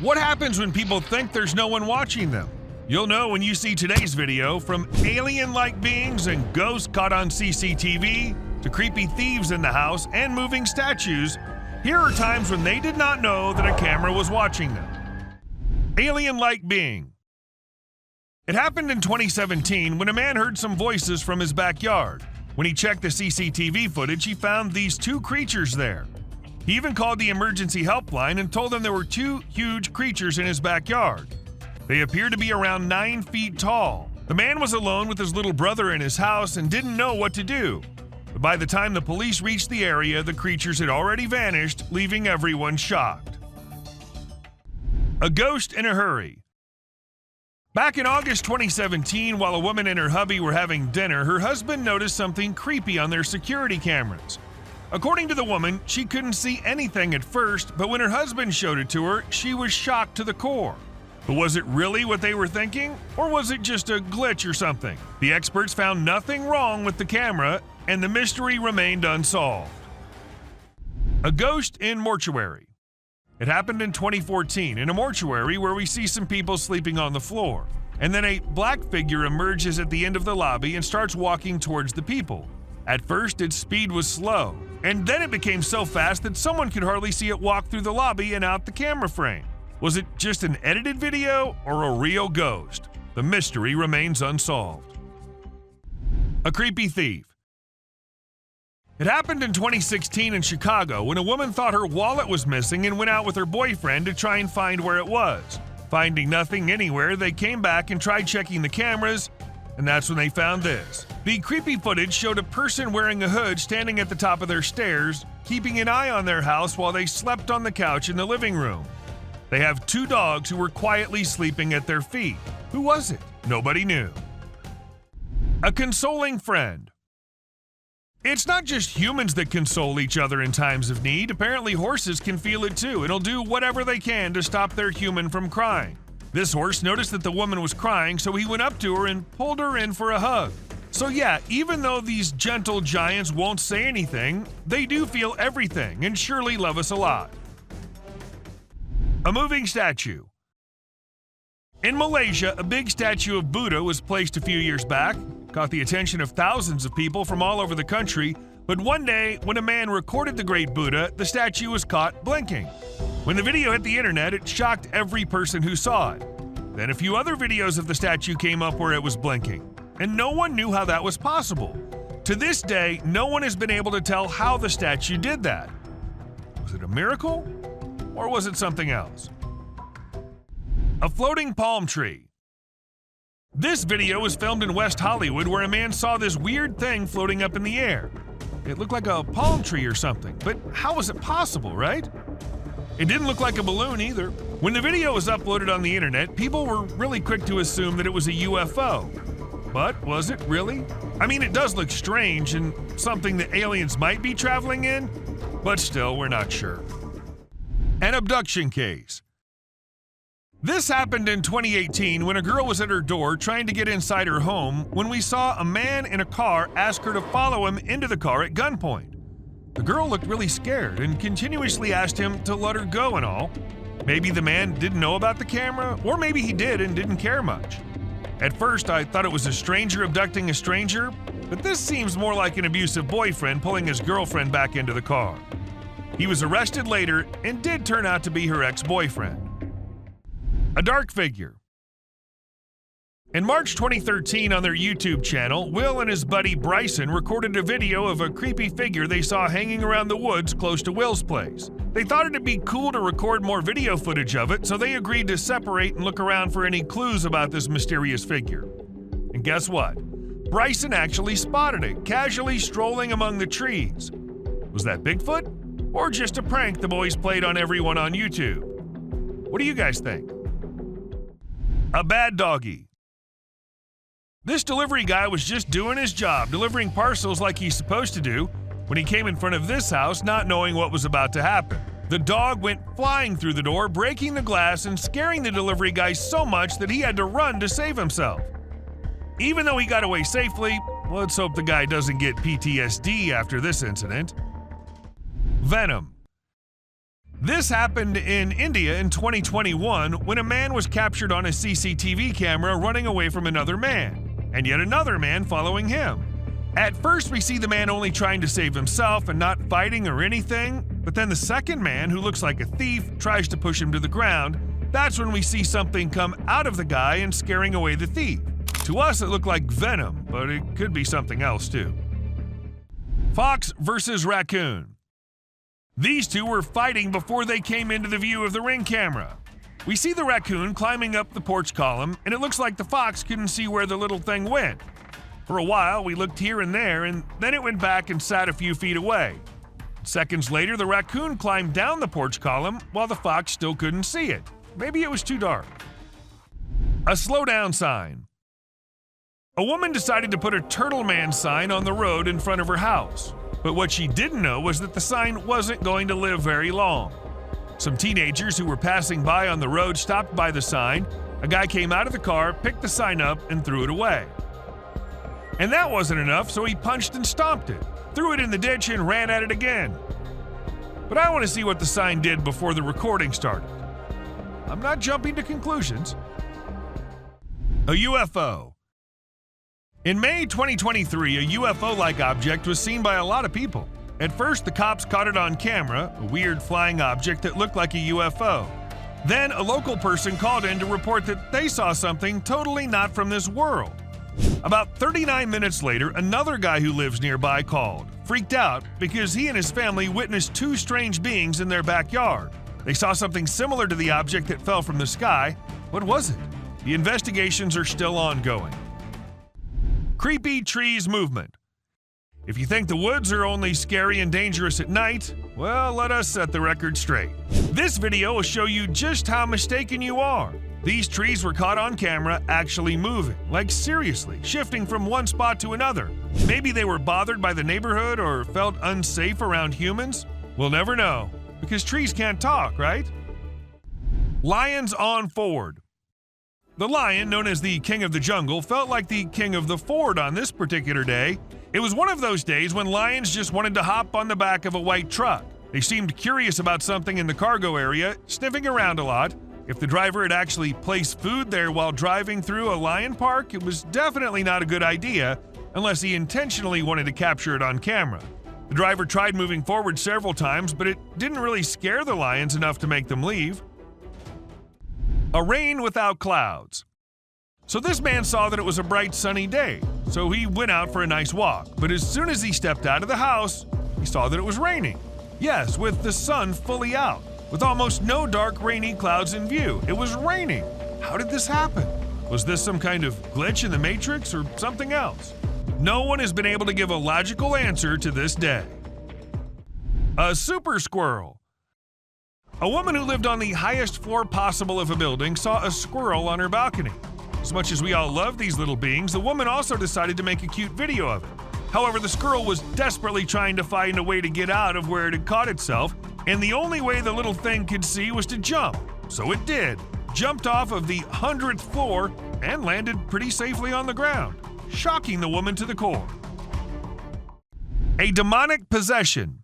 What happens when people think there's no one watching them? You'll know when you see today's video. From alien-like beings and ghosts caught on CCTV to creepy thieves in the house and moving statues, here are times when they did not know that a camera was watching them. Alien-like being. It happened in 2017 when a man heard some voices from his backyard. When he checked the CCTV footage, he found these two creatures there. He even called the emergency helpline and told them there were two huge creatures in his backyard. They appeared to be around 9 feet tall. The man was alone with his little brother in his house and didn't know what to do. But by the time the police reached the area, the creatures had already vanished, leaving everyone shocked. A ghost in a hurry. Back in August 2017, while a woman and her hubby were having dinner, her husband noticed something creepy on their security cameras. According to the woman, she couldn't see anything at first, but when her husband showed it to her, she was shocked to the core. But was it really what they were thinking, or was it just a glitch or something? The experts found nothing wrong with the camera, and the mystery remained unsolved. A ghost in mortuary. It happened in 2014 in a mortuary where we see some people sleeping on the floor, and then a black figure emerges at the end of the lobby and starts walking towards the people. At first, its speed was slow, and then it became so fast that someone could hardly see it walk through the lobby and out the camera frame. Was it just an edited video or a real ghost? The mystery remains unsolved. A creepy thief. It happened in 2016 in Chicago when a woman thought her wallet was missing and went out with her boyfriend to try and find where it was. Finding nothing anywhere, they came back and tried checking the cameras, and that's when they found this. The creepy footage showed a person wearing a hood standing at the top of their stairs, keeping an eye on their house while they slept on the couch in the living room. They have 2 dogs who were quietly sleeping at their feet. Who was it? Nobody knew. A consoling friend. It's not just humans that console each other in times of need. Apparently horses can feel it too and will do whatever they can to stop their human from crying. This horse noticed that the woman was crying, so he went up to her and pulled her in for a hug. So yeah, even though these gentle giants won't say anything, they do feel everything and surely love us a lot. A moving statue. In Malaysia, a big statue of Buddha was placed a few years back, caught the attention of thousands of people from all over the country, but one day, when a man recorded the great Buddha, the statue was caught blinking. When the video hit the internet, it shocked every person who saw it. Then a few other videos of the statue came up where it was blinking, and no one knew how that was possible. To this day, no one has been able to tell how the statue did that. Was it a miracle? Or was it something else? A floating palm tree. This video was filmed in West Hollywood where a man saw this weird thing floating up in the air. It looked like a palm tree or something, but how was it possible, right? It didn't look like a balloon either. When the video was uploaded on the internet, people were really quick to assume that it was a UFO. But was it really? I mean, it does look strange and something that aliens might be traveling in, but still, we're not sure. An abduction case. This happened in 2018 when a girl was at her door trying to get inside her home when we saw a man in a car ask her to follow him into the car at gunpoint. The girl looked really scared and continuously asked him to let her go and all. Maybe the man didn't know about the camera, or maybe he did and didn't care much. At first, I thought it was a stranger abducting a stranger, but this seems more like an abusive boyfriend pulling his girlfriend back into the car. He was arrested later and did turn out to be her ex-boyfriend. A dark figure. In March 2013 on their YouTube channel, Will and his buddy Bryson recorded a video of a creepy figure they saw hanging around the woods close to Will's place. They thought it'd be cool to record more video footage of it, so they agreed to separate and look around for any clues about this mysterious figure. And guess what? Bryson actually spotted it, casually strolling among the trees. Was that Bigfoot? Or just a prank the boys played on everyone on YouTube? What do you guys think? A bad doggy. This delivery guy was just doing his job, delivering parcels like he's supposed to do, when he came in front of this house not knowing what was about to happen. The dog went flying through the door, breaking the glass and scaring the delivery guy so much that he had to run to save himself. Even though he got away safely, let's hope the guy doesn't get PTSD after this incident. Venom. This happened in India in 2021 when a man was captured on a CCTV camera running away from another man, and yet another man following him. At first, we see the man only trying to save himself and not fighting or anything, but then the second man, who looks like a thief, tries to push him to the ground. That's when we see something come out of the guy and scaring away the thief. To us, it looked like Venom, but it could be something else too. Fox versus Raccoon. These two were fighting before they came into the view of the ring camera. We see the raccoon climbing up the porch column, and it looks like the fox couldn't see where the little thing went. For a while, we looked here and there, and then it went back and sat a few feet away. Seconds later, the raccoon climbed down the porch column while the fox still couldn't see it. Maybe it was too dark. A slow down sign. A woman decided to put a Turtle Man sign on the road in front of her house. But what she didn't know was that the sign wasn't going to live very long. Some teenagers who were passing by on the road stopped by the sign. A guy came out of the car, picked the sign up, and threw it away. And that wasn't enough, so he punched and stomped it, threw it in the ditch, and ran at it again. But I want to see what the sign did before the recording started. I'm not jumping to conclusions. A UFO. In May 2023, a UFO-like object was seen by a lot of people. At first, the cops caught it on camera, a weird flying object that looked like a UFO. Then, a local person called in to report that they saw something totally not from this world. About 39 minutes later, another guy who lives nearby called, freaked out because he and his family witnessed two strange beings in their backyard. They saw something similar to the object that fell from the sky. What was it? The investigations are still ongoing. Creepy trees movement. If you think the woods are only scary and dangerous at night, well, let us set the record straight. This video will show you just how mistaken you are. These trees were caught on camera actually moving, like seriously, shifting from one spot to another. Maybe they were bothered by the neighborhood or felt unsafe around humans. We'll never know, because trees can't talk, right? Lions on Ford. The lion, known as the king of the jungle, felt like the king of the Ford on this particular day. It was one of those days when lions just wanted to hop on the back of a white truck. They seemed curious about something in the cargo area, sniffing around a lot. If the driver had actually placed food there while driving through a lion park, it was definitely not a good idea, unless he intentionally wanted to capture it on camera. The driver tried moving forward several times, but it didn't really scare the lions enough to make them leave. A rain without clouds. So this man saw that it was a bright sunny day, so he went out for a nice walk. But as soon as he stepped out of the house, he saw that it was raining. Yes, with the sun fully out, with almost no dark rainy clouds in view. It was raining. How did this happen? Was this some kind of glitch in the Matrix or something else? No one has been able to give a logical answer to this day. A Super Squirrel. A woman who lived on the highest floor possible of a building saw a squirrel on her balcony. As much as we all love these little beings, the woman also decided to make a cute video of it. However, the squirrel was desperately trying to find a way to get out of where it had caught itself, and the only way the little thing could see was to jump. So it did. Jumped off of the 100th floor and landed pretty safely on the ground, shocking the woman to the core. A demonic possession.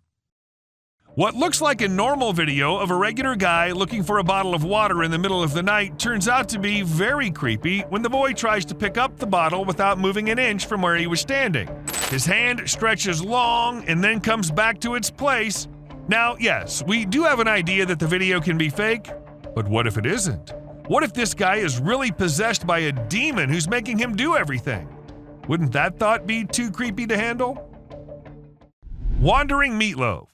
What looks like a normal video of a regular guy looking for a bottle of water in the middle of the night turns out to be very creepy when the boy tries to pick up the bottle without moving an inch from where he was standing. His hand stretches long and then comes back to its place. Now, yes, we do have an idea that the video can be fake, but what if it isn't? What if this guy is really possessed by a demon who's making him do everything? Wouldn't that thought be too creepy to handle? Wandering Meatloaf.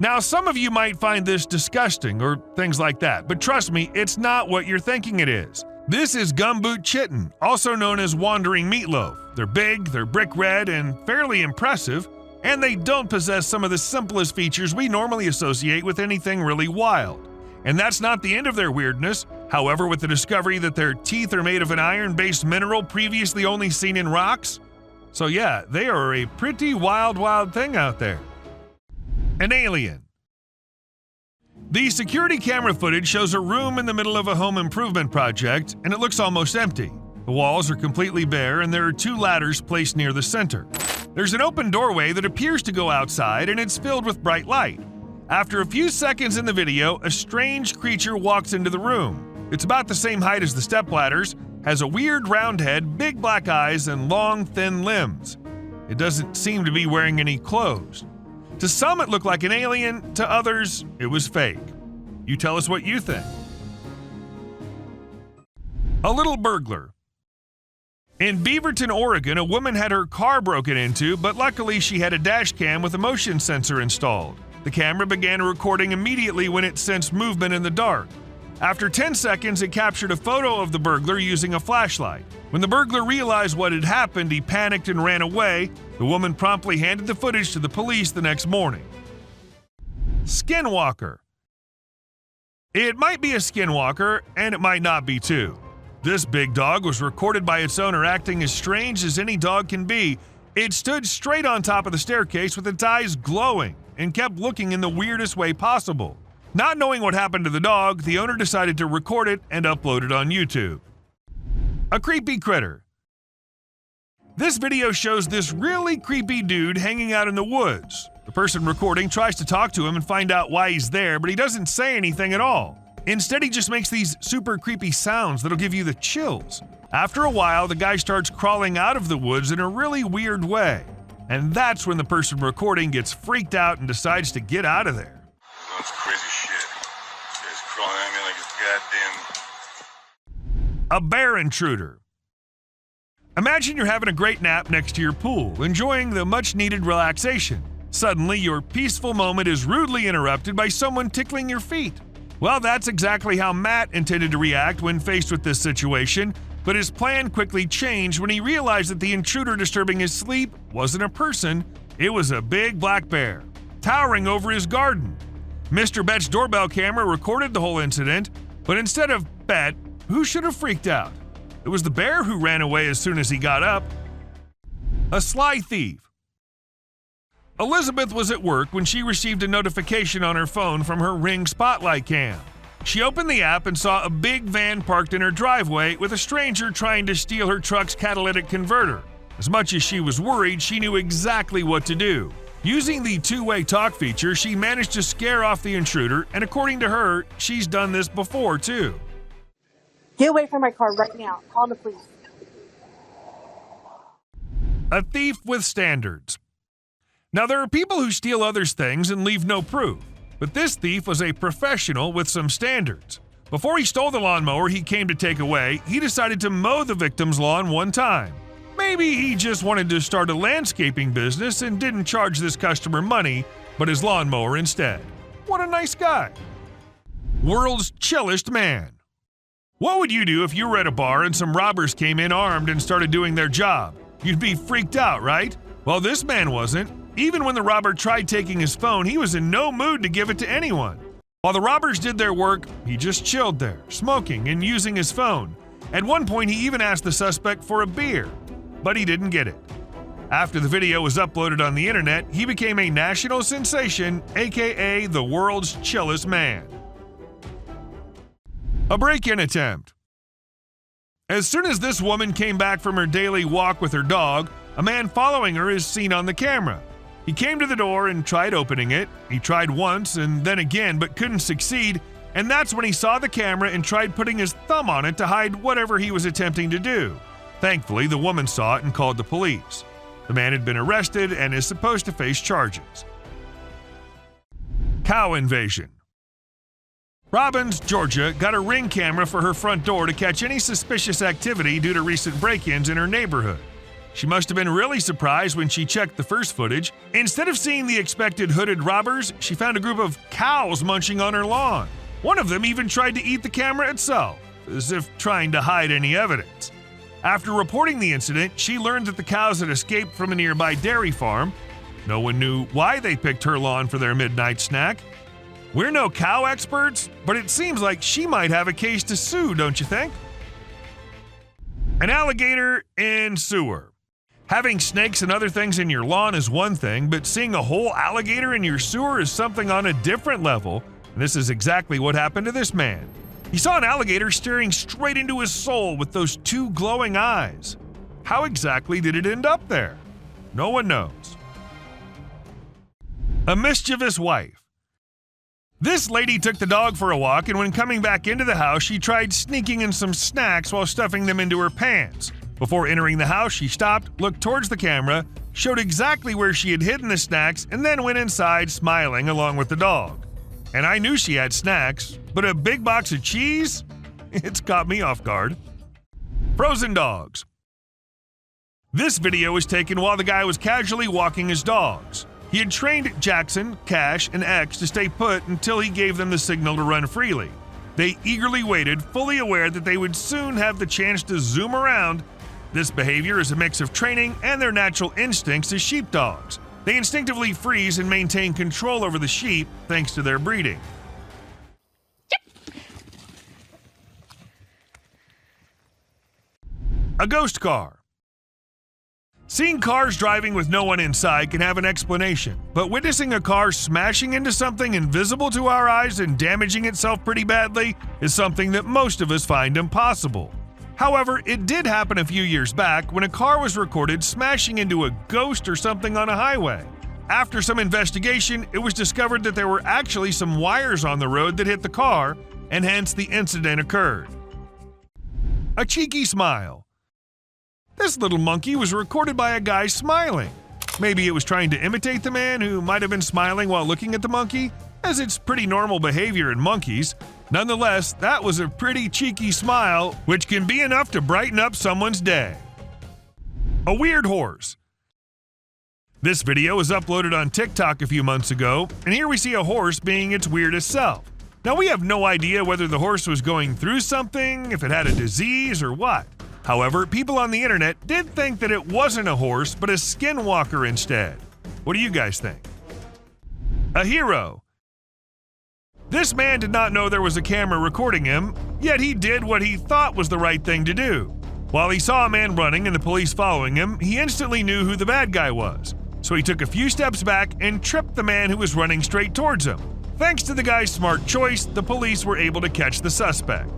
Now, some of you might find this disgusting or things like that, but trust me, it's not what you're thinking it is. This is gumboot chitin, also known as wandering meatloaf. They're big, they're brick red, and fairly impressive, and they don't possess some of the simplest features we normally associate with anything really wild. And that's not the end of their weirdness. However, with the discovery that their teeth are made of an iron-based mineral previously only seen in rocks, so yeah, they are a pretty wild thing out there. An alien. The security camera footage shows a room in the middle of a home improvement project, and it looks almost empty. The walls are completely bare, and there are two ladders placed near the center. There's an open doorway that appears to go outside, and it's filled with bright light. After a few seconds in the video, a strange creature walks into the room. It's about the same height as the stepladders, has a weird round head, big black eyes, and long, thin limbs. It doesn't seem to be wearing any clothes. To some, it looked like an alien. To others, it was fake. You tell us what you think. A Little Burglar. In Beaverton, Oregon, a woman had her car broken into, but luckily she had a dash cam with a motion sensor installed. The camera began recording immediately when it sensed movement in the dark. After 10 seconds, it captured a photo of the burglar using a flashlight. When the burglar realized what had happened, he panicked and ran away. The woman promptly handed the footage to the police the next morning. Skinwalker. It might be a skinwalker, and it might not be too. This big dog was recorded by its owner acting as strange as any dog can be. It stood straight on top of the staircase with its eyes glowing and kept looking in the weirdest way possible. Not knowing what happened to the dog, the owner decided to record it and upload it on YouTube. A creepy critter. This video shows this really creepy dude hanging out in the woods. The person recording tries to talk to him and find out why he's there, but he doesn't say anything at all. Instead, he just makes these super creepy sounds that'll give you the chills. After a while, the guy starts crawling out of the woods in a really weird way. And that's when the person recording gets freaked out and decides to get out of there. That's crazy shit. It's crawling at me like it's goddamn... A bear intruder. Imagine you're having a great nap next to your pool, enjoying the much-needed relaxation. Suddenly, your peaceful moment is rudely interrupted by someone tickling your feet. Well, that's exactly how Matt intended to react when faced with this situation, but his plan quickly changed when he realized that the intruder disturbing his sleep wasn't a person, it was a big black bear, towering over his garden. Mr. Bet's doorbell camera recorded the whole incident, but instead of Bet, who should have freaked out? It was the bear who ran away as soon as he got up. A Sly Thief. Elizabeth was at work when she received a notification on her phone from her Ring Spotlight cam. She opened the app and saw a big van parked in her driveway with a stranger trying to steal her truck's catalytic converter. As much as she was worried, she knew exactly what to do. Using the two-way talk feature, she managed to scare off the intruder, and according to her, she's done this before too. Get away from my car right now. Call the police. A thief with standards. Now, there are people who steal others' things and leave no proof, but this thief was a professional with some standards. Before he stole the lawnmower he came to take away, he decided to mow the victim's lawn one time. Maybe he just wanted to start a landscaping business and didn't charge this customer money, but his lawnmower instead. What a nice guy. World's Chillest Man. What would you do if you were at a bar and some robbers came in armed and started doing their job? You'd be freaked out, right? Well, this man wasn't. Even when the robber tried taking his phone, he was in no mood to give it to anyone. While the robbers did their work, he just chilled there, smoking and using his phone. At one point, he even asked the suspect for a beer, but he didn't get it. After the video was uploaded on the internet, he became a national sensation, aka the world's chillest man. A break-in attempt. As soon as this woman came back from her daily walk with her dog, a man following her is seen on the camera. He came to the door and tried opening it. He tried once and then again, but couldn't succeed, and that's when he saw the camera and tried putting his thumb on it to hide whatever he was attempting to do. Thankfully, the woman saw it and called the police. The man had been arrested and is supposed to face charges. Cow invasion. Robbins, Georgia, got a Ring camera for her front door to catch any suspicious activity due to recent break-ins in her neighborhood. She must have been really surprised when she checked the first footage. Instead of seeing the expected hooded robbers, she found a group of cows munching on her lawn. One of them even tried to eat the camera itself, as if trying to hide any evidence. After reporting the incident, she learned that the cows had escaped from a nearby dairy farm. No one knew why they picked her lawn for their midnight snack. We're no cow experts, but it seems like she might have a case to sue, don't you think? An alligator in sewer. Having snakes and other things in your lawn is one thing, but seeing a whole alligator in your sewer is something on a different level, and this is exactly what happened to this man. He saw an alligator staring straight into his soul with those two glowing eyes. How exactly did it end up there? No one knows. A Mischievous Wife. This lady took the dog for a walk, and when coming back into the house, she tried sneaking in some snacks while stuffing them into her pants. Before entering the house, she stopped, looked towards the camera, showed exactly where she had hidden the snacks, and then went inside smiling along with the dog. And I knew she had snacks, but a big box of cheese? It's caught me off guard. Frozen dogs. This video was taken while the guy was casually walking his dogs. He had trained Jackson, Cash, and X to stay put until he gave them the signal to run freely. They eagerly waited, fully aware that they would soon have the chance to zoom around. This behavior is a mix of training and their natural instincts as sheepdogs. They instinctively freeze and maintain control over the sheep thanks to their breeding. A ghost car. Seeing cars driving with no one inside can have an explanation, but witnessing a car smashing into something invisible to our eyes and damaging itself pretty badly is something that most of us find impossible. However, it did happen a few years back when a car was recorded smashing into a ghost or something on a highway. After some investigation, it was discovered that there were actually some wires on the road that hit the car, and hence the incident occurred. A cheeky smile. This little monkey was recorded by a guy smiling. Maybe it was trying to imitate the man who might have been smiling while looking at the monkey, as it's pretty normal behavior in monkeys. Nonetheless, that was a pretty cheeky smile, which can be enough to brighten up someone's day. A weird horse. This video was uploaded on TikTok a few months ago, and here we see a horse being its weirdest self. Now, we have no idea whether the horse was going through something, if it had a disease, or what. However, people on the internet did think that it wasn't a horse, but a Skinwalker instead. What do you guys think? A hero. This man did not know there was a camera recording him, yet he did what he thought was the right thing to do. While he saw a man running and the police following him, he instantly knew who the bad guy was. So he took a few steps back and tripped the man who was running straight towards him. Thanks to the guy's smart choice, the police were able to catch the suspect.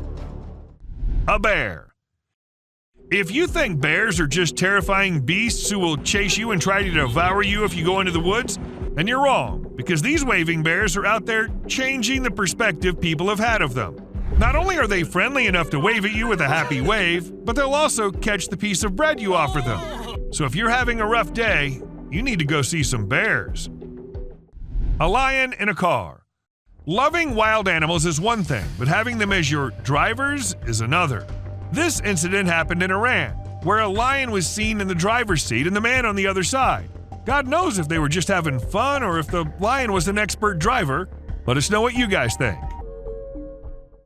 A bear. If you think bears are just terrifying beasts who will chase you and try to devour you if you go into the woods, then you're wrong, because these waving bears are out there changing the perspective people have had of them. Not only are they friendly enough to wave at you with a happy wave, but they'll also catch the piece of bread you offer them. So if you're having a rough day, you need to go see some bears. A lion in a car. Loving wild animals is one thing, but having them as your drivers is another. This incident happened in Iran, where a lion was seen in the driver's seat and the man on the other side. God knows if they were just having fun or if the lion was an expert driver. Let us know what you guys think.